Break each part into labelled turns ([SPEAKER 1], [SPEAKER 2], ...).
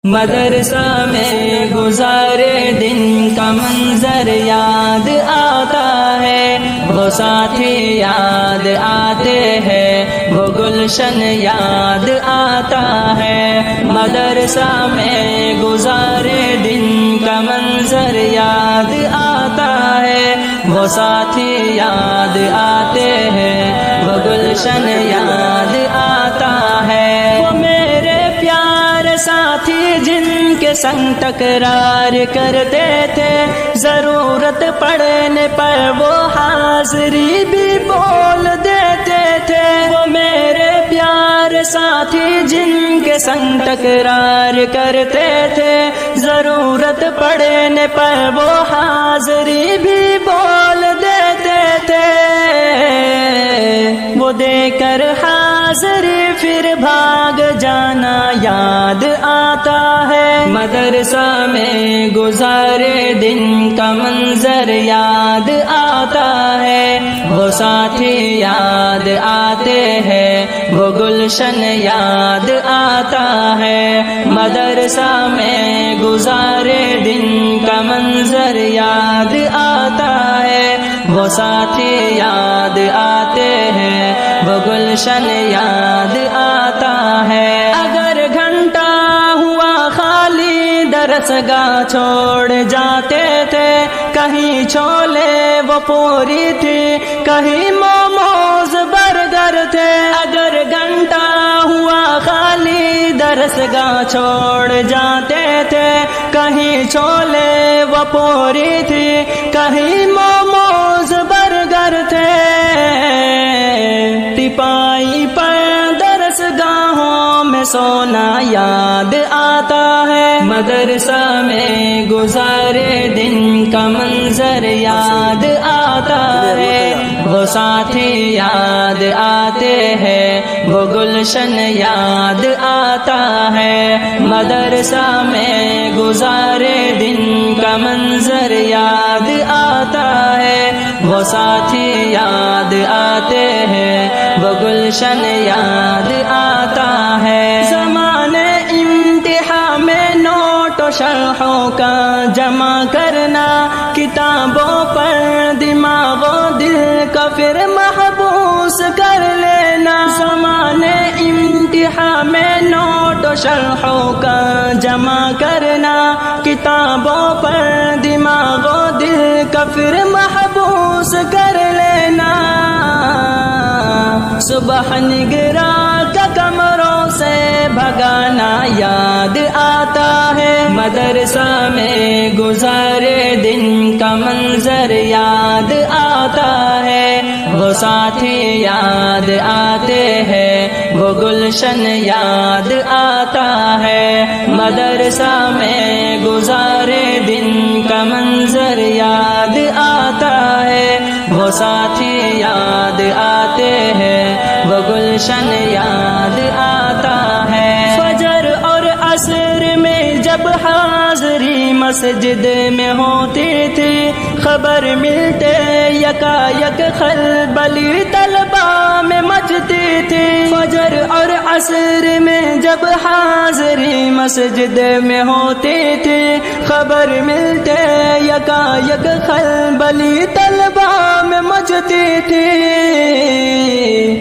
[SPEAKER 1] مدرسہ میں گزارے دن کا منظر یاد آتا ہے، وہ ساتھی یاد آتے ہیں، وہ گلشن یاد آتا ہے۔ مدرسہ میں گزارے دن کا منظر یاد آتا ہے، وہ ساتھی یاد آتے ہیں، وہ گلشن یاد آتا ہے۔ وہ میرے پیارے ساتھی جن کے سنگ تکرار کرتے تھے، ضرورت پڑنے پر وہ حاضری بھی بول دیتے تھے۔ وہ میرے پیارے ساتھی جن کے سنگ تکرار کرتے تھے، ضرورت پڑنے پر وہ حاضری بھی بول دیتے تھے۔ وہ دے کر حاضری پھر بھاگ جانا یاد آتا ہے۔ مدرسہ میں گزارے دن کا منظر یاد آتا ہے، وہ ساتھی یاد آتے ہیں، وہ گلشن یاد آتا ہے۔ مدرسہ میں گزارے دن کا منظر یاد آتا ہے، وہ ساتھی یاد آتے ہیں، وہ گلشن یاد آتا ہے۔ اگر گھنٹہ ہوا خالی درس گاہ چھوڑ جاتے تھے، کہیں چھولے وہ پوری تھی، کہیں موموز برگر تھے۔ اگر گھنٹہ ہوا خالی درس گاہ چھوڑ جاتے تھے، کہیں چھولے وہ پوری تھی، کہیں موموز برگر تھے۔ ٹپائی پر درس گاہوں میں سونا یاد آتا ہے۔ مدرسہ میں گزارے دن کا منظر یاد آتا ہے، وہ ساتھی یاد آتے ہیں، وہ گلشن یاد آتا ہے۔ مدرسہ میں گزارے دن کا منظر یاد آتا ہے، وہ ساتھی یاد آتے ہیں، وہ گلشن یاد آتا ہے۔ زمانے امتحان میں نوٹ و شرحوں کا جمع کرنا، کتابوں پر دماغ و دل کا پھر محبوس کر لینا۔ زمانے امتحان میں نوٹ و شرحوں کا جمع کرنا، کتابوں پر دماغ و دل کا پھر محبوس کر لینا۔ صبح نگراں کا کمروں سے بھگانا یاد آتا ہے۔ مدرسہ میں گزارے دن کا منظر یاد آتا ہے، وہ ساتھی یاد آتے ہیں، وہ گلشن یاد آتا ہے۔ مدرسہ میں گزارے دن کا منظر یاد آتا ہے، وہ ساتھی یاد آتے ہیں، وہ گلشن یاد آتا ہے۔ فجر اور عصر میں جب حاضری مسجد میں ہوتی تھی، خبر ملتے یکا یک خلبلی طلبہ میں مچتی تھی۔ فجر اور عصر میں جب حاضری مسجد میں ہوتی تھی، خبر ملتے یکا یک خلبلی طلبہ میں مچتی تھی۔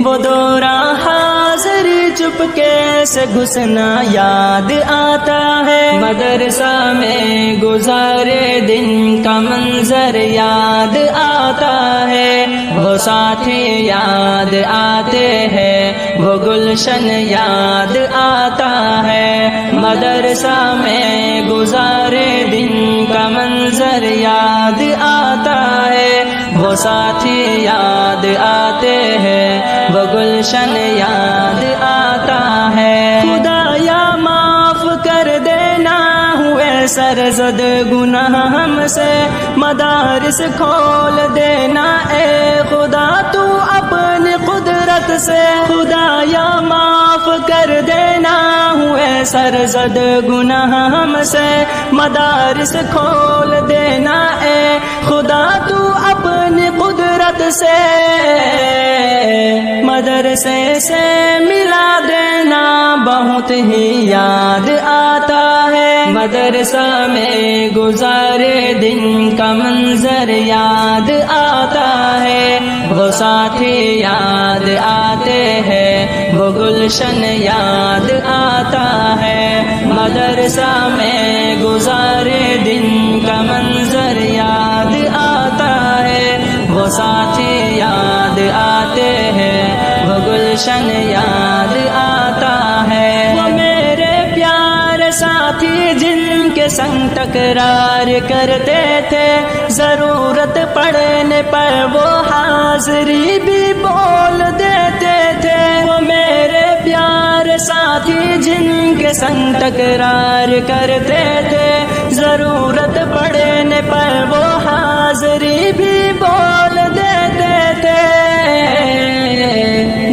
[SPEAKER 1] وہ دوران حاضری چپکے سے گھسنا یاد آتا ہے۔ مدرسہ میں گزارے دن کا منظر یاد آتا ہے، وہ ساتھی یاد آتے ہیں، وہ گلشن یاد آتا ہے۔ مدرسہ میں گزارے دن کا منظر یاد آتا ہے، وہ ساتھی یاد آتے ہیں، وہ گلشن یاد آتا ہے۔ خدایا معاف کر دینا ہوئے سرزد گناہ ہم سے، مدارس کھول دینا اے خدا تو اپنی قدرت سے۔ خدایا معاف کر دینا ہوئے سرزد گناہ ہم سے، مدارس کھول دینا اے خدا تو اپنی قدرت سے۔ مدرسے سے ملا دینا بہت ہی یاد آتا ہے۔ مدرسہ میں گزارے دن کا منظر یاد آتا ہے، وہ ساتھی یاد آتے ہیں، وہ گلشن یاد آتا ہے۔ مدرسہ میں گزارے دن کا منظر یاد آتا ہے، وہ ساتھی یاد آتے ہیں، وہ گلشن یاد آتا ہے۔ وہ میرے پیارے ساتھی جن کے سنگ تکرار کرتے تھے، ضرورت پڑنے پر وہ حاضری بھی بول دیتے تھے۔ وہ میرے پیارے ساتھی جن کے سنگ تکرار کرتے تھے، ضرورت پڑنے پر وہ حاضری بھی بول دیتے تھے۔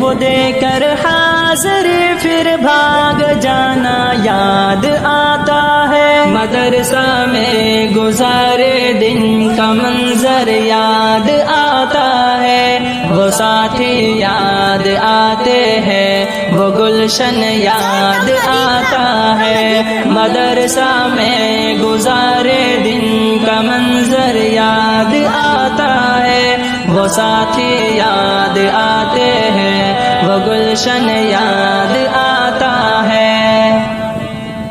[SPEAKER 1] وہ دے کر حاضری پھر بھاگ جانا یاد آتا ہے، مدرسہ میں گزارے دن کا منظر یاد آتا ہے، وہ ساتھی یاد آتے ہیں، وہ گلشن یاد آتا ہے۔ مدرسہ میں گزارے دن کا منظر یاد آتا ہے، وہ ساتھی یاد آتے ہیں، وہ گلشن یاد آتا ہے۔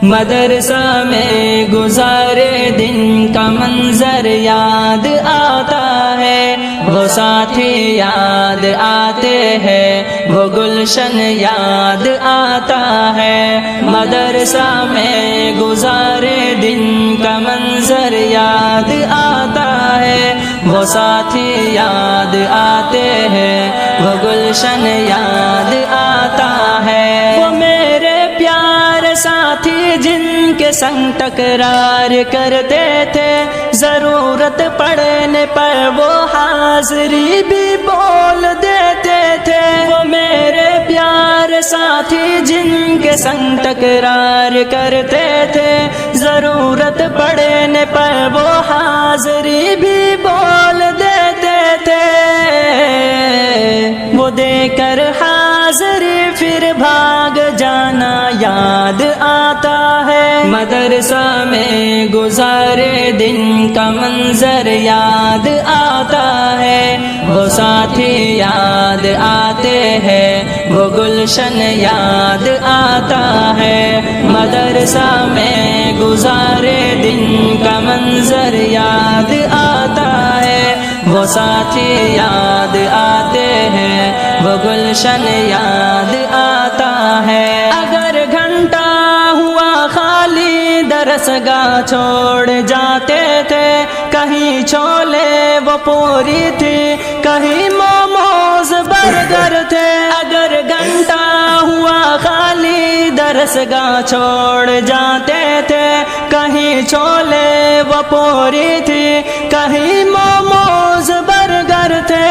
[SPEAKER 1] مدرسہ میں گزارے دن کا منظر یاد آتا ہے، وہ ساتھی یاد آتے ہیں، وہ گلشن یاد آتا ہے۔ مدرسہ میں گزارے دن کا منظر یاد آتا ہے، وہ ساتھی یاد آتے ہیں، وہ گلشن یاد آتا ہے۔ وہ میرے پیارے ساتھی جن کے سنگ تکرار کرتے تھے، ضرورت پڑنے پر وہ حاضری بھی بول دیتے تھے۔ وہ میرے پیارے ساتھی جن کے سنگ تکرار کرتے تھے، ضرورت پڑنے پر وہ حاضری بھی بول دیتے تھے۔ وہ دے کر حاضری پھر بھاگ جانا یاد آتا ہے، مدرسہ میں گزارے دن کا منظر یاد آتا ہے، وہ ساتھی یاد آتے ہیں، وہ گلشن یاد آتا ہے۔ مدرسہ میں گزارے دن کا منظر یاد آتا ہے، وہ ساتھی یاد آتے ہیں، وہ گلشن یاد آتا ہے۔ اگر گھنٹہ ہوا خالی درس گاہ چھوڑ جاتے تھے، کہیں چھولے وہ پوری تھی، کہیں موموز برگر تھے۔ اگر گھنٹہ ہوا خالی درس گاہ چھوڑ جاتے تھے، کہیں چھولے وہ پوری تھی، کہیں موموز برگر تھے۔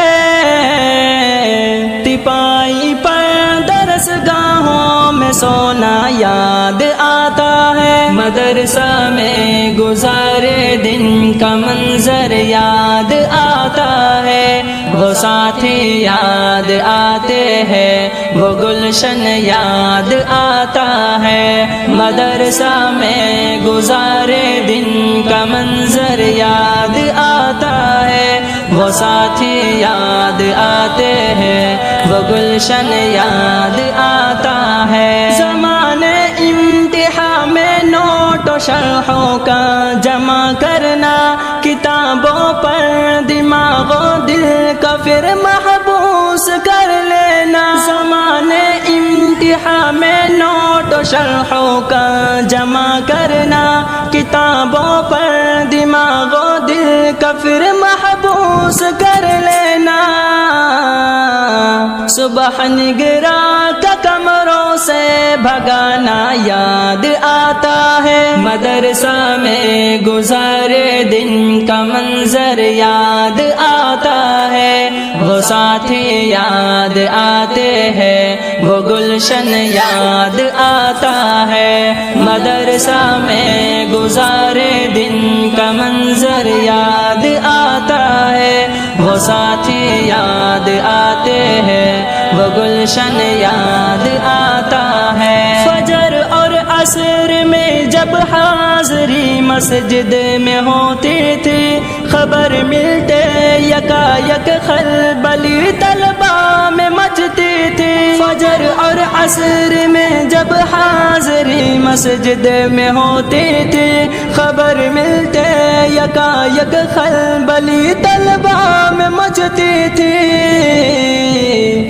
[SPEAKER 1] تپائی پر درس گاہوں میں سونا یاد آتا ہے، مدرسہ میں گزارے دن کا منظر یاد آتا ہے، وہ ساتھی یاد آتے ہیں، وہ گلشن یاد آتا ہے۔ مدرسہ میں گزارے دن کا منظر یاد آتا ہے، وہ ساتھی یاد آتے ہیں، وہ گلشن یاد آتا ہے۔ زمانے امتحان میں نوٹ و شرحوں کا جمع کرنا، کتابوں پر دماغ و دل کا پھر محبوس کر لینا۔ زمانے امتحان میں نوٹ و شرحوں کا جمع کرنا، کتابوں پر دماغ و دل کا پھر محبوس کر لینا۔ صبح نگراں کا کمروں سے بھگانا یاد آتا ہے، مدرسہ میں گزارے دن کا منظر یاد آتا ہے، وہ ساتھی یاد آتے ہیں، وہ گلشن یاد آتا ہے۔ مدرسہ میں گزارے دن کا منظر یاد آتا ہے، وہ ساتھی یاد آتے ہیں، وہ گلشن یاد آتا ہے۔ فجر اور عصر میں جب حاضری مسجد میں ہوتی تھی، خبر ملتے یکا یک خلبلی طلبہ میں مچتی تھی، فجر اور عصر میں جب حاضری مسجد میں ہوتی تھی، خبر ملتے یکا یک خلبلی طلبہ میں مچتی تھی،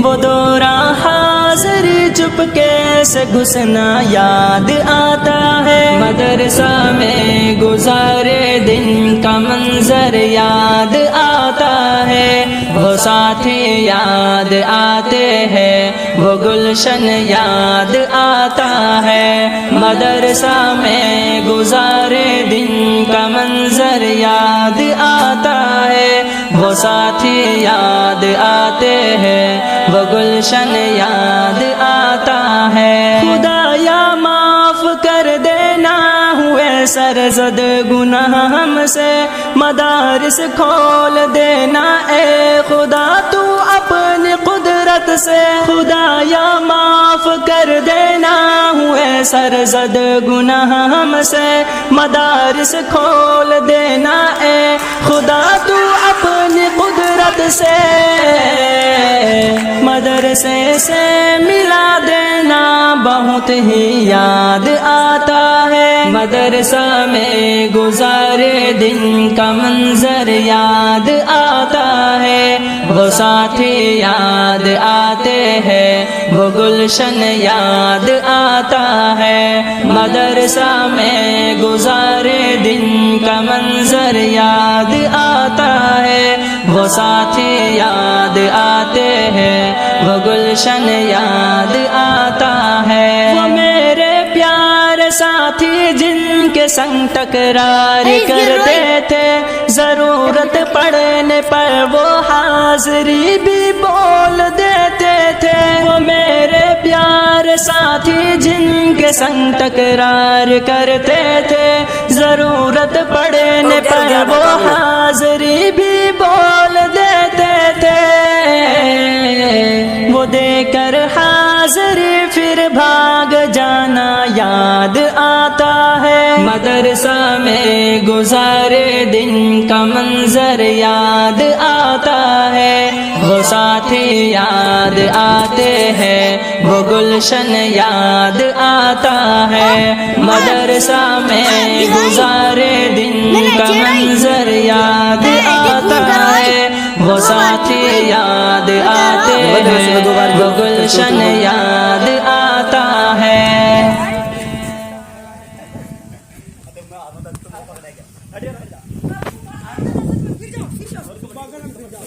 [SPEAKER 1] وہ دوران حاضری چپکے سے گھسنا یاد آتا ہے، مدرسہ میں گزارے دن کا منظر یاد آتا ہے، وہ ساتھی یاد آتے ہیں، وہ گلشن یاد آتا ہے، مدرسہ میں گزارے دن کا منظر یاد آتا ہے، وہ ساتھی یاد آتے ہیں، وہ گلشن یاد آتا ہے، خدایا معاف کر دینا ہوئے سرزد گناہ ہم سے، مدارس کھول دینا اے خدا تو اپنی قدرت سے، خدایا معاف کر دینا ہوئے سرزد گناہ ہم سے، مدارس کھول دینا اے خدا تو اپنی قدرت سے، مدرسے سے ملا دینا بہت ہی یاد آتا ہے، مدرسہ میں گزارے دن کا منظر یاد آتا ہے، وہ ساتھی یاد آتے ہیں، وہ گلشن یاد آتا ہے، مدرسہ میں گزارے دن کا منظر یاد آتا ہے، وہ ساتھی یاد آتے ہیں، وہ گلشن یاد آتا ہے، وہ میرے پیارے ساتھی جن کے سنگ ٹکرار کرتے تھے، ضرورت پڑنے پر وہ حاضری بھی بول دیتے تھے، وہ میرے پیارے ساتھی جن کے سنگ ٹکرار کرتے تھے، ضرورت پڑنے پر وہ حاضری بھی بول دیتے تھے، وہ دے کر حاضری پھر بھاگ جانا یاد آتا ہے، مدرسہ میں گزارے دن کا منظر یاد آتا ہے، وہ ساتھی یاد آتے ہیں، وہ گلشن یاد آتا ہے، مدرسہ میں گزارے دن کا منظر یاد آتا ہے، وہ ساتھی یاد آتے ہیں، وہ گلشن یاد آتا ہے۔
[SPEAKER 2] گر جاؤ